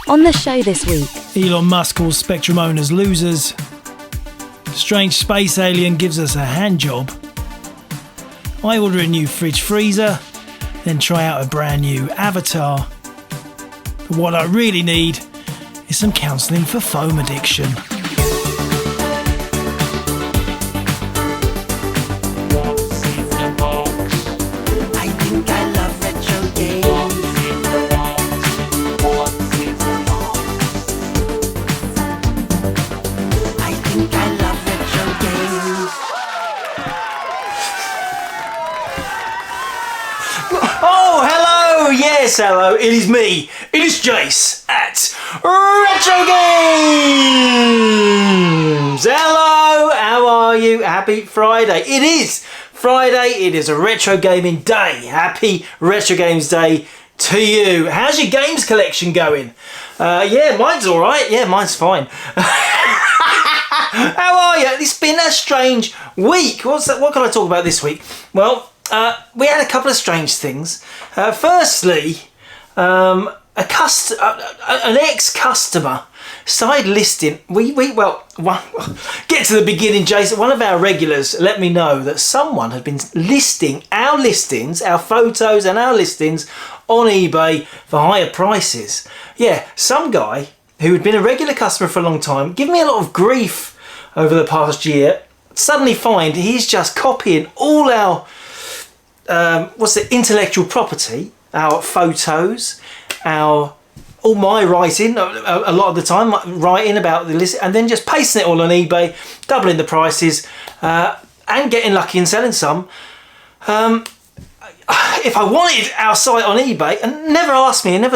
On the show this week, Elon Musk calls Spectrum owners losers. Strange space alien gives us a hand job. I order a new fridge freezer, then try out a brand new avatar. But what I really need is some counselling for foam addiction. Yes, hello, it is me. It is Jace at Retrogames. Hello, how are you? Happy Friday. It is Friday. It is a retro gaming day. Happy Retro Games Day to you. How's your games collection going? Yeah, mine's all right. Yeah, mine's fine. How are you? It's been a strange week. What can I talk about this week? Well, we had a couple of strange things. Firstly, an ex-customer started listing. Get to the beginning, Jason. One of our regulars let me know that someone had been listing our listings, our photos and our listings on eBay for higher prices. Yeah, some guy who had been a regular customer for a long time, giving me a lot of grief over the past year, suddenly find he's just copying all our intellectual property, our photos, all my writing, a lot of the time writing about the list, and then just pasting it all on eBay, doubling the prices, and getting lucky and selling some. If I wanted our site on eBay, and never asked me, do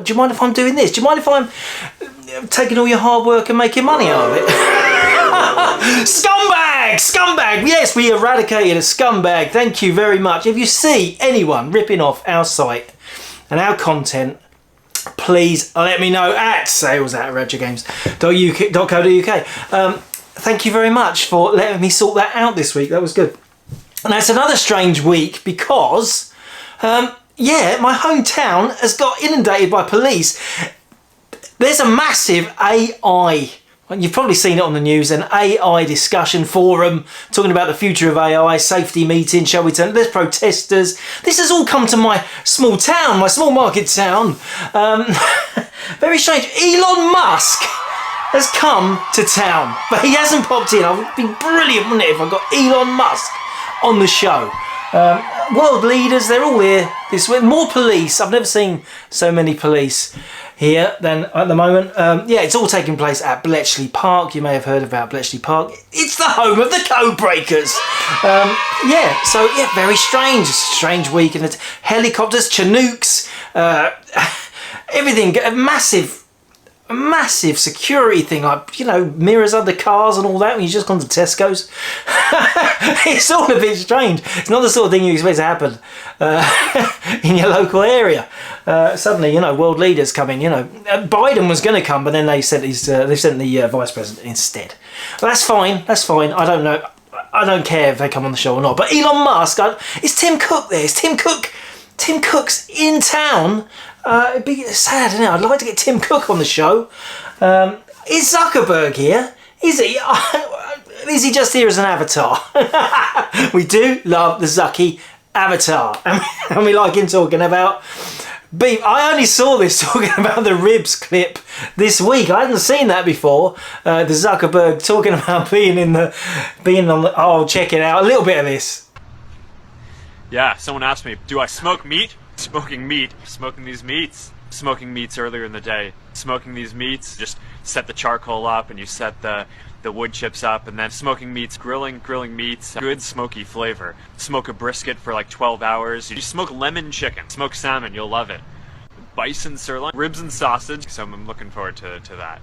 you mind if I'm doing this? Do you mind if I'm taking all your hard work and making money out of it? Scumbag! Yes, we eradicated a scumbag. Thank you very much. If you see anyone ripping off our site and our content, please let me know at sales@retrogames.co.uk. Thank you very much for letting me sort that out this week. That was good. And that's another strange week because, my hometown has got inundated by police. There's a massive AI, you've probably seen it on the news, an AI discussion forum talking about the future of AI, safety meeting, shall we tell. There's protesters. This has all come to my small town, my small market town. Very strange. Elon Musk has come to town, but he hasn't popped in. It would be brilliant, wouldn't it, if I got Elon Musk on the show. World leaders, they're all here this week. More police. I've never seen so many police here than at the moment. It's all taking place at Bletchley Park. You may have heard about Bletchley Park. It's the home of the code breakers. Very strange. Strange week. And helicopters, Chinooks, everything. A massive security thing, like, mirrors under cars and all that when you've just gone to Tesco's. It's all a bit strange. It's not the sort of thing you expect to happen in your local area. Suddenly, world leaders come in. Biden was going to come, but then they sent the vice president instead. Well, that's fine. I don't know. I don't care if they come on the show or not. But Elon Musk, is Tim Cook there? Is Tim Cook's in town. It'd be sad, isn't it? I'd like to get Tim Cook on the show. Is Zuckerberg here? Is he? Is he just here as an avatar? We do love the Zucky avatar. And we like him talking about beef. I only saw this talking about the ribs clip this week. I hadn't seen that before. The Zuckerberg talking about being on the... Oh, check it out. A little bit of this. Yeah, someone asked me, do I smoke meat? Smoking these meats. Smoking meats earlier in the day. Smoking these meats, just set the charcoal up and you set the wood chips up, and then smoking meats, grilling meats, good smoky flavor. Smoke a brisket for like 12 hours. You smoke lemon chicken, smoke salmon, you'll love it. Bison sirloin, ribs and sausage, so I'm looking forward to that.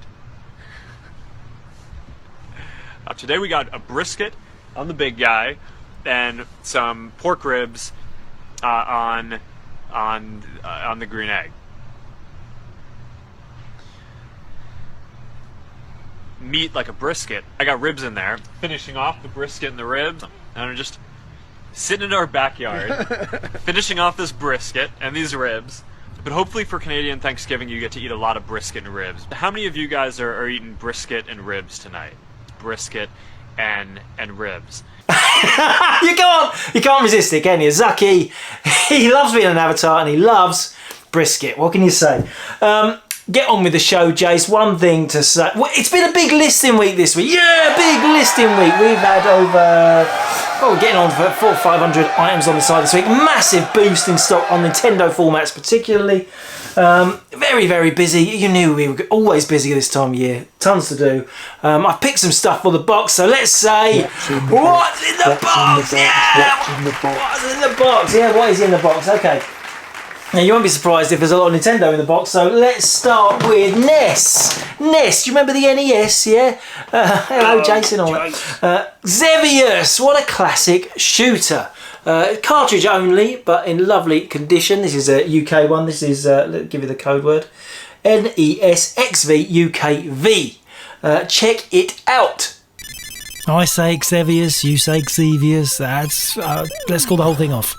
Today we got a brisket on the big guy, and some pork ribs on the green egg. Meat like a brisket. I got ribs in there. Finishing off the brisket and the ribs, and I'm just sitting in our backyard, finishing off this brisket and these ribs, But hopefully for Canadian Thanksgiving you get to eat a lot of brisket and ribs. How many of you guys are eating brisket and ribs tonight? Brisket and ribs. You can't resist it, can you? Zucky, he loves being an avatar and he loves brisket. What can you say? Get on with the show, Jace. One thing to say. Well, it's been a big listing week this week. Yeah, big listing week. We've had over, we're getting on for 400 or 500 items on the side this week. Massive boost in stock on Nintendo formats particularly. Very, very busy. You knew we were always busy this time of year. Tons to do. I've picked some stuff for the box, so let's say, what's in the box? Yeah, what's in the box? Yeah, what is in the box? Okay. Now, you won't be surprised if there's a lot of Nintendo in the box, so let's start with NES. NES, do you remember the NES, yeah? Hello, Jason. Xevious, what a classic shooter. Cartridge only, but in lovely condition. This is a UK one. This is, let's give you the code word, NESXV UKV. Check it out. I say Xevious, you say Xevious. That's let's call the whole thing off.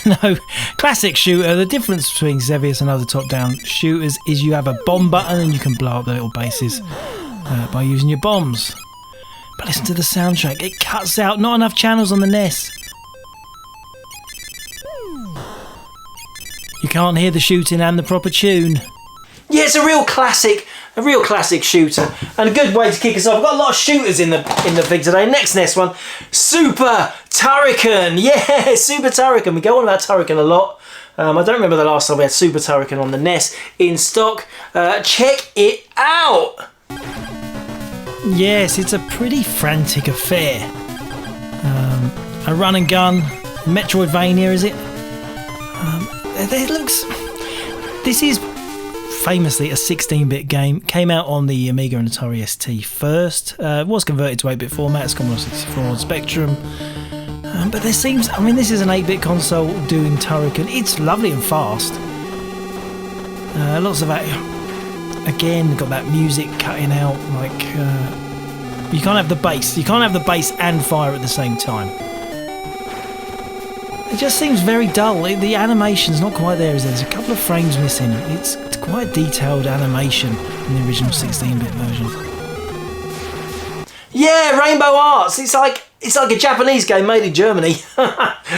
No, classic shooter. The difference between Xevious and other top-down shooters is you have a bomb button and you can blow up the little bases by using your bombs. But listen to the soundtrack. It cuts out not enough channels on the NES. You can't hear the shooting and the proper tune. Yeah, it's a real classic shooter, and a good way to kick us off. I've got a lot of shooters in the thing today. Next NES one, Super Turrican. Yeah, Super Turrican. We go on about Turrican a lot. I don't remember the last time we had Super Turrican on the NES in stock. Check it out. Yes, it's a pretty frantic affair. A run and gun, Metroidvania, is it? It looks. This is famously a 16-bit game. Came out on the Amiga and Atari ST first. Was converted to 8-bit formats, Commodore 64 and Spectrum. But there seems, I mean, this is an 8-bit console doing Turrican. It's lovely and fast. Lots of that. Again, got that music cutting out. Like you can't have the bass. You can't have the bass and fire at the same time. It just seems very dull. The animation's not quite there, is there? There's a couple of frames missing. It's quite detailed animation in the original 16-bit version. Yeah, Rainbow Arts. It's like a Japanese game made in Germany.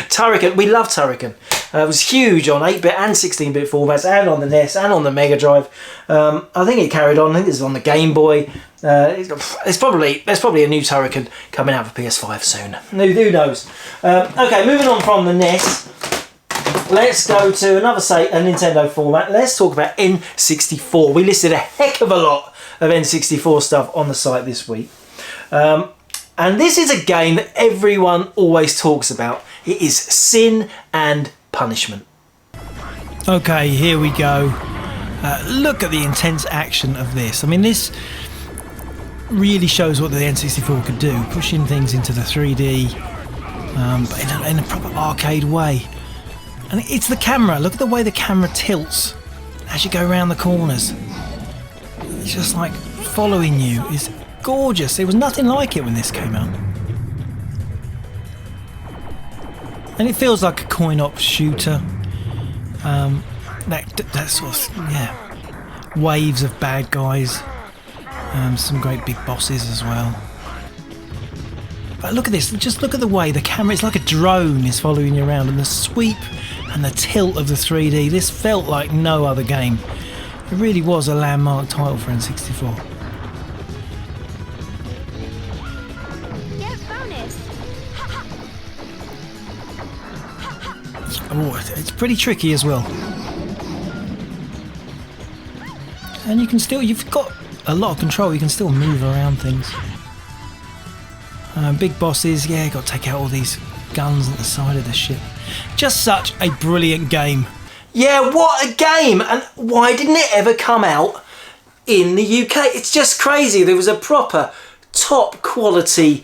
Turrican. We love Turrican. It was huge on 8-bit and 16-bit formats, and on the NES and on the Mega Drive. I think it carried on. I think this is on the Game Boy. There's probably a new Turrican coming out for PS5 soon. Who knows? Okay, moving on from the NES. Let's go to another, say, a Nintendo format. Let's talk about N64. We listed a heck of a lot of N64 stuff on the site this week. And this is a game that everyone always talks about. It is Sin and Punishment. Okay, here we go. Look at the intense action of this. I mean, this really shows what the N64 could do, pushing things into the 3D, but in a proper arcade way. And it's the camera. Look at the way the camera tilts as you go around the corners. It's just like following you. It's gorgeous. There was nothing like it when this came out. And it feels like a coin-op shooter. That sort of, yeah, waves of bad guys. Some great big bosses as well. But look at this. Just look at the way the camera, it's like a drone is following you around, and the sweep and the tilt of the 3D. This felt like no other game. It really was a landmark title for N64. Oh, it's pretty tricky as well. And you can still, you've got a lot of control, you can still move around things. Big bosses, yeah, got to take out all these guns at the side of the ship. Just such a brilliant game. Yeah, what a game! And why didn't it ever come out in the UK? It's just crazy. There was a proper top quality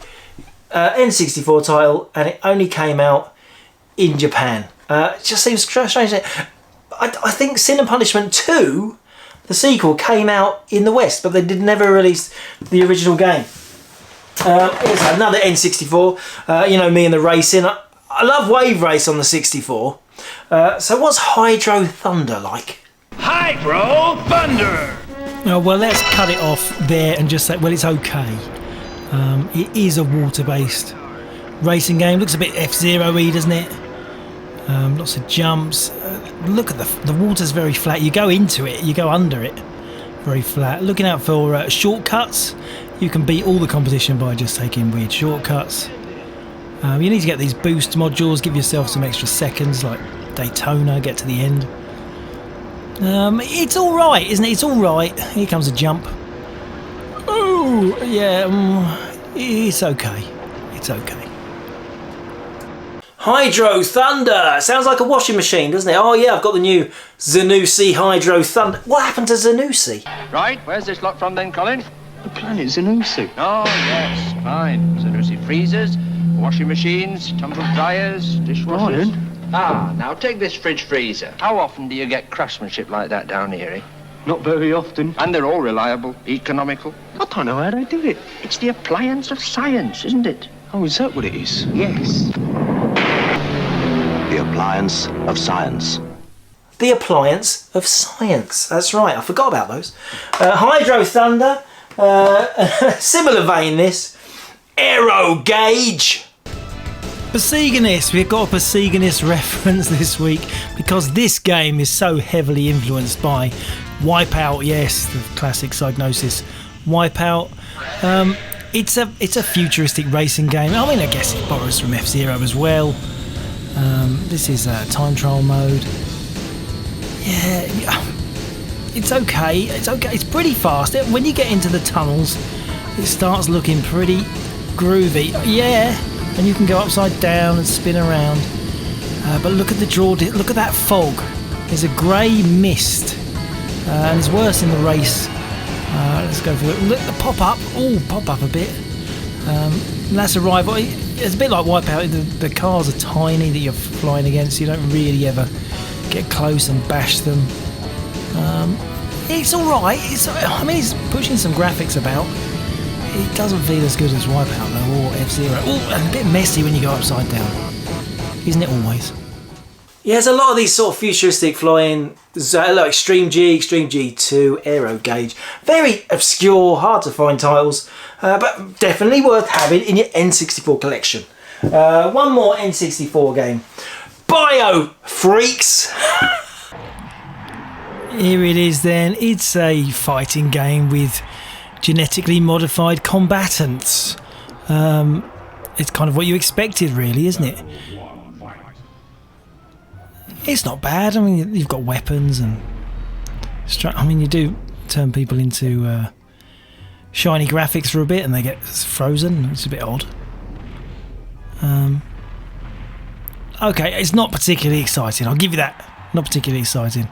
N64 title and it only came out in Japan. It just seems strange. I think Sin and Punishment 2, the sequel, came out in the West, but they never released the original game. Here's another N64. You know me and the racing. I love Wave Race on the 64. So what's Hydro Thunder like? Hydro Thunder! Oh, well, let's cut it off there and just say, well, it's okay. It is a water-based racing game. Looks a bit F-Zero-y, doesn't it? Lots of jumps. Look at the water's very flat. You go into it, you go under it. Very flat. Looking out for shortcuts. You can beat all the competition by just taking weird shortcuts. You need to get these boost modules, give yourself some extra seconds, like Daytona, get to the end. It's alright, isn't it? It's alright. Here comes a jump. Oh, yeah, it's okay. It's okay. Hydro Thunder! Sounds like a washing machine, doesn't it? Oh yeah, I've got the new Zanussi Hydro Thunder. What happened to Zanussi? Right, where's this lot from then, Colin? The planet Zanussi. Oh, yes, fine. Zanussi freezers, washing machines, tumble dryers, dishwashers. Brian? Ah, now take this fridge freezer. How often do you get craftsmanship like that down here, eh? Not very often. And they're all reliable, economical. I don't know how they do it. It's the appliance of science, isn't it? Oh, is that what it is? Yes. The appliance of science. The appliance of science. That's right, I forgot about those. Hydro Thunder. Similar vein, this. Aero Gauge. Persegonist. We've got a Persegonist reference this week because this game is so heavily influenced by Wipeout. Yes, the classic Psygnosis Wipeout. It's a futuristic racing game. I mean, I guess it borrows from F-Zero as well. This is time trial mode. Yeah, it's okay. It's okay. It's pretty fast. When you get into the tunnels, it starts looking pretty groovy. Yeah, and you can go upside down and spin around. But look at the draw. Look at that fog. There's a grey mist, and it's worse in the race. Let's go for it. Look, the pop up. Oh, pop up a bit. That's a rival. It's a bit like Wipeout. The cars are tiny that you're flying against. You don't really ever get close and bash them. It's all right. I mean, it's pushing some graphics about. It doesn't feel as good as Wipeout though, or F-Zero. Oh, and a bit messy when you go upside down, isn't it always? Yeah, there's a lot of these sort of futuristic flying, like Extreme G, Extreme G2, Aero Gauge. Very obscure, hard to find titles, but definitely worth having in your N64 collection. One more N64 game. Bio Freaks! Here it is then. It's a fighting game with genetically modified combatants. It's kind of what you expected really, isn't it? It's not bad. I mean, you've got weapons and... I mean, you do turn people into shiny graphics for a bit and they get frozen. It's a bit odd. Okay, it's not particularly exciting. I'll give you that. Not particularly exciting.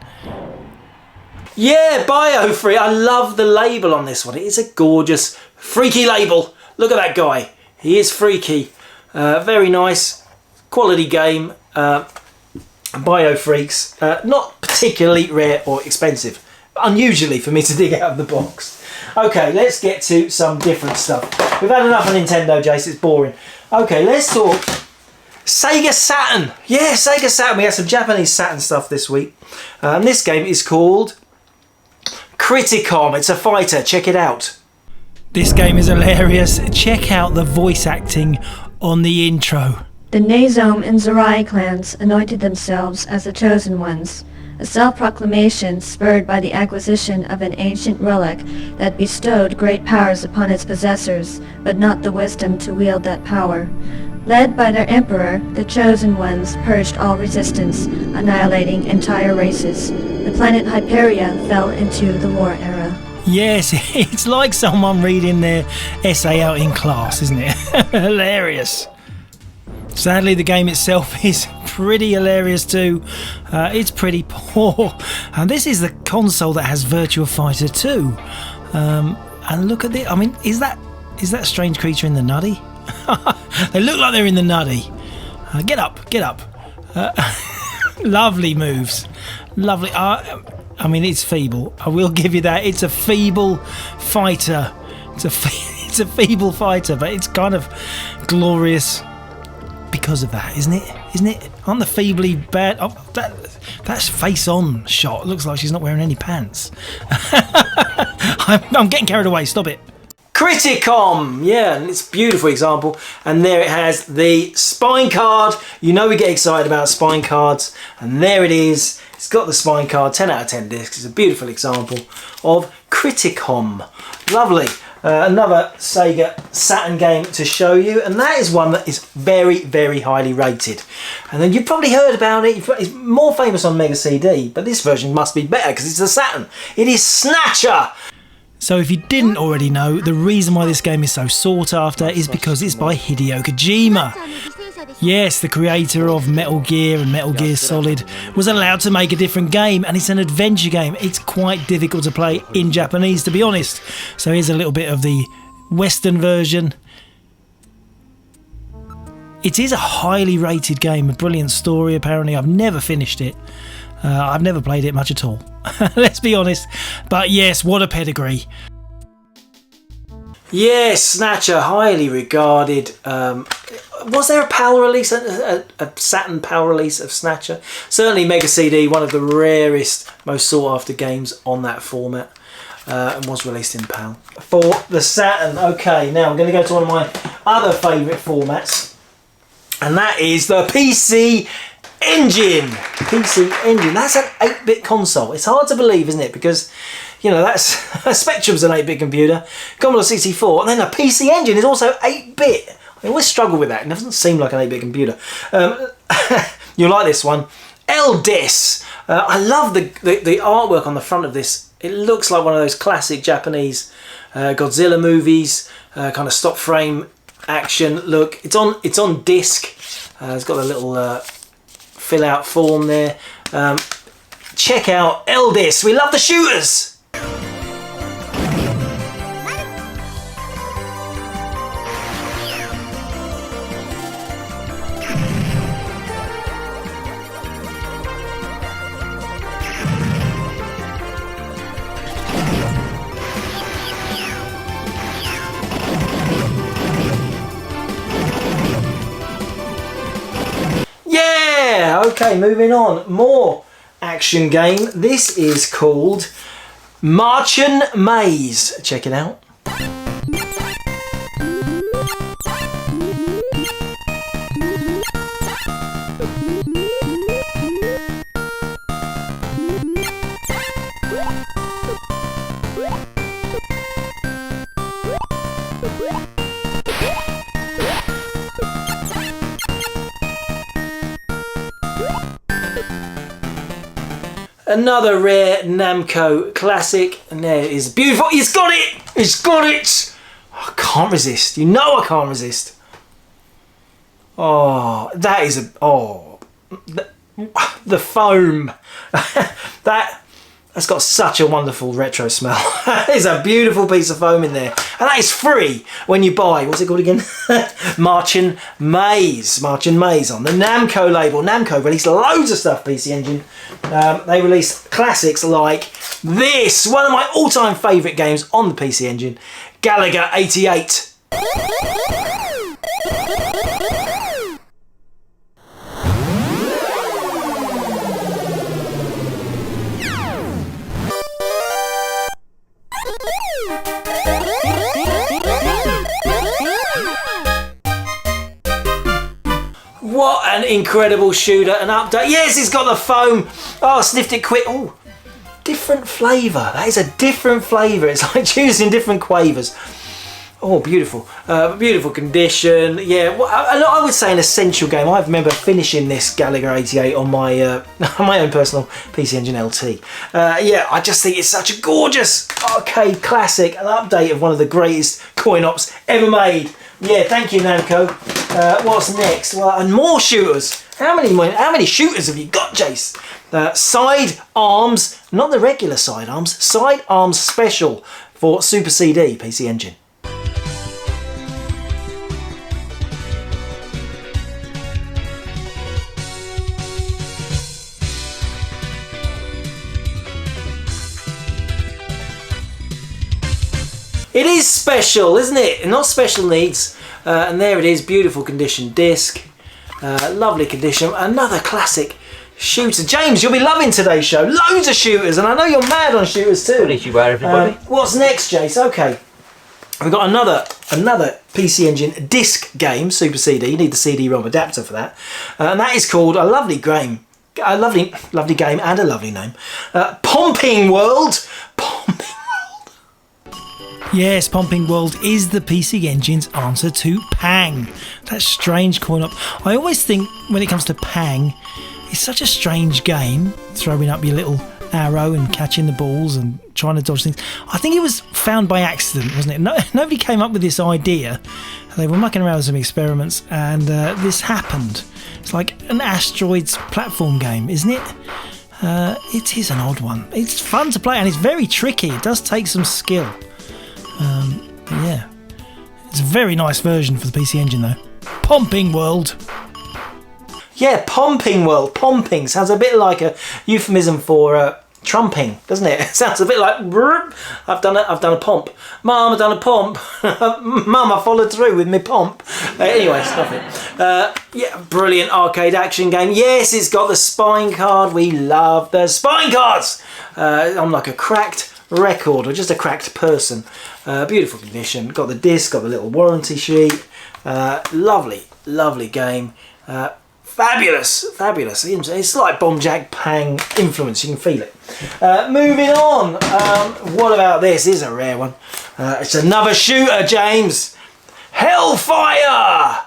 Yeah, Biofree. I love the label on this one. It is a gorgeous, freaky label. Look at that guy. He is freaky. Very nice. Quality game. Biofreaks. Not particularly rare or expensive. Unusually for me to dig out of the box. Okay, let's get to some different stuff. We've had enough of Nintendo, Jace. It's boring. Okay, let's talk Sega Saturn. Yeah, Sega Saturn. We had some Japanese Saturn stuff this week. And this game is called Criticom. It's a fighter. Check it out. This game is hilarious. Check out the voice acting on the intro. The Nazome and Zerai clans anointed themselves as the Chosen Ones, a self-proclamation spurred by the acquisition of an ancient relic that bestowed great powers upon its possessors, but not the wisdom to wield that power. Led by their emperor, the Chosen Ones purged all resistance, annihilating entire races. The planet Hyperia fell into the war era. Yes, it's like someone reading their essay out in class, isn't it? Hilarious. Sadly, the game itself is pretty hilarious too. It's pretty poor. And this is the console that has Virtua Fighter 2. And look at this. I mean, is that strange creature in the nutty? They look like they're in the nutty. Get up. Lovely moves. Lovely. I mean, it's feeble. I will give you that. It's a feeble fighter. It's a feeble fighter, but it's kind of glorious because of that, isn't it? isn't it? Aren't the feebly bad? Oh, that's face-on shot. It looks like she's not wearing any pants. I'm getting carried away. Stop it. Criticom, yeah, and it's a beautiful example. And there it has the spine card. You know we get excited about spine cards, and there it is. It's got the spine card, 10 out of 10 discs. It's a beautiful example of Criticom. Lovely. Another Sega Saturn game to show you, and that is one that is very, very highly rated. And then you've probably heard about it. It's more famous on Mega CD, but this version must be better because it's a Saturn. It is Snatcher. So if you didn't already know, the reason why this game is so sought after is because it's by Hideo Kojima. Yes, the creator of Metal Gear and Metal Gear Solid was allowed to make a different game, and it's an adventure game. It's quite difficult to play in Japanese, to be honest. So here's a little bit of the Western version. It is a highly rated game, a brilliant story apparently. I've never finished it. I've never played it much at all. Let's be honest. But yes, what a pedigree. Yes, Snatcher, highly regarded. Was there a PAL release, a Saturn PAL release of Snatcher? Certainly Mega CD, one of the rarest, most sought after games on that format, and was released in PAL. For the Saturn, okay, now I'm going to go to one of my other favourite formats, and that is the PC Engine. PC Engine, that's an 8-bit console. It's hard to believe, isn't it? Because, you know, that's Spectrum's an 8-bit computer, Commodore 64, and then the PC Engine is also 8-bit. I always struggle with that. It doesn't seem like an 8-bit computer. You'll like this one. LDIS. I love the artwork on the front of this. It looks like one of those classic Japanese Godzilla movies, kind of stop frame action look. It's on disc. It's got a little fill out form there. Check out LDIS. We love the shooters. Okay, moving on. More action game. This is called Marchen Maze. Check it out. Another rare Namco classic, and there it is. Beautiful. He's got it. He's got it. I can't resist. You know I can't resist. Oh, that is a... Oh, the foam. That's got such a wonderful retro smell. There's a beautiful piece of foam in there. And that is free when you buy, what's it called again? Marchen Maze. Marchen Maze on the Namco label. Namco released loads of stuff, PC Engine. They released classics like this. One of my all-time favourite games on the PC Engine. Galaga 88. What an incredible shooter, an update. Yes, it's got the foam. Oh, I sniffed it quick. Oh, different flavour. That is a different flavour. It's like choosing different quavers. Oh, beautiful. Beautiful condition. Yeah, well, I would say an essential game. I remember finishing this Galaga 88 on my my own personal PC Engine LT. Yeah, I just think it's such a gorgeous arcade classic, an update of one of the greatest coin-ops ever made. Yeah, thank you, Namco. What's next? Well, and more shooters. How many shooters have you got, Jace? Side arms, not the regular side arms, side arms special for Super CD PC Engine. It is special, isn't it? Not special needs. And there it is, beautiful condition disc. Lovely condition. Another classic shooter. James, you'll be loving today's show. Loads of shooters, and I know you're mad on shooters too. At least you were, everybody. What's next, Jace? Okay. We've got another PC Engine disc game, Super CD. You need the CD-ROM adapter for that. And that is called a lovely game. A lovely game and a lovely name. Pomping World. Yes, Pomping World is the PC Engine's answer to Pang. That strange coin-op. I always think when it comes to Pang, it's such a strange game, throwing up your little arrow and catching the balls and trying to dodge things. I think it was found by accident, wasn't it? Nobody came up with this idea. They were mucking around with some experiments and this happened. It's like an asteroids platform game, isn't it? It is an odd one. It's fun to play and it's very tricky. It does take some skill. But yeah, it's a very nice version for the PC Engine though. Pomping World. Yeah, Pomping World. Pomping sounds a bit like a euphemism for trumping, doesn't it? It sounds a bit like I've done a pomp. Mum, I've done a pomp. Mum, I followed through with my pomp. Anyway, stop it. Yeah, brilliant arcade action game. Yes, it's got the spine card. We love the spine cards. I'm like a cracked record or just a cracked person. Beautiful condition. Got the disc, got the little warranty sheet. Lovely game. Fabulous. It's like Bomb Jack Pang influence, you can feel it. Moving on, what about this? This is a rare one. It's another shooter, James. Hellfire!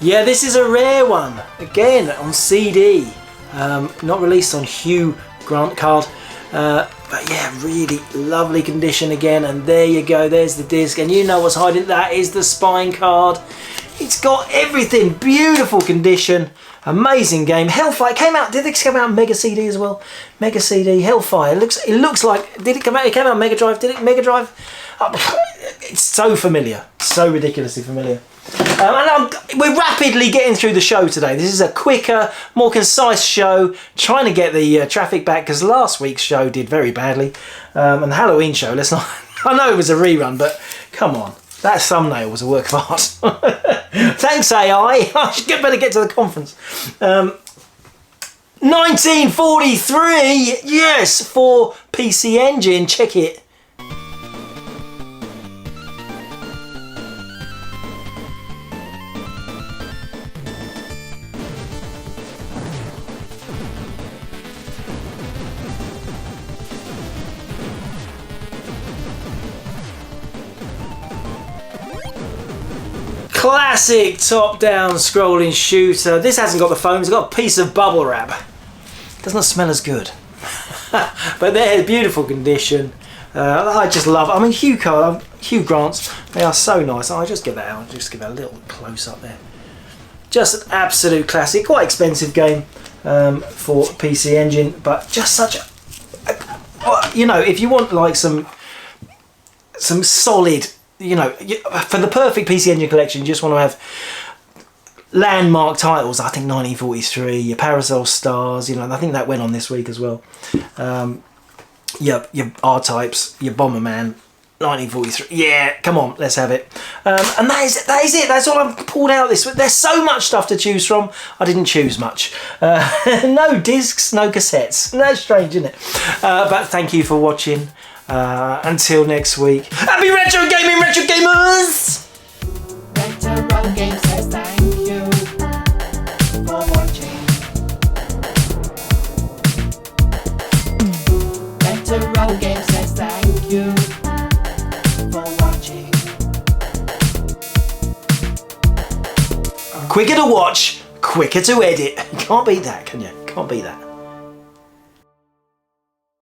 Yeah, this is a rare one. Again, on CD. Not released on Hugh Grant card. But yeah, really lovely condition again. And there you go, there's the disc. And you know what's hiding, that is the spine card. It's got everything. Beautiful condition. Amazing game. Hellfire came out. Did it come out on Mega CD as well? Mega CD, Hellfire. It looks like. Did it come out? It came out on Mega Drive. Did it? Mega Drive? It's so familiar. So ridiculously familiar. We're rapidly getting through the show today. This is a quicker, more concise show, trying to get the traffic back because last week's show did very badly. And the Halloween show, let's not. I know it was a rerun, but come on, that thumbnail was a work of art. Thanks, AI. I should better get to the conference. 1943, yes, for PC Engine. Check it. Classic top-down scrolling shooter. This hasn't got the foam, it's got a piece of bubble wrap. Doesn't smell as good. But they're beautiful condition. I just love, I mean, Hugh Grant's, they are so nice. I'll just give that out, just give it a little close up there. Just an absolute classic, quite expensive game for PC Engine, but just such a, you know, if you want like some solid, you know, for the perfect PC Engine collection, you just want to have landmark titles. I think 1943, your Parasol Stars, you know, I think that went on this week as well. Your R-Types, your Bomberman, 1943. Yeah, come on, let's have it. And that is it. That's all I've pulled out this week. There's so much stuff to choose from. I didn't choose much. No discs, no cassettes. That's strange, isn't it? But thank you for watching. Until next week. Happy retro gaming, retro gamers! Retrogames says thank you for watching. Retrogames says thank you for watching. Quicker to watch, quicker to edit. You can't beat that, can you? Can't beat that.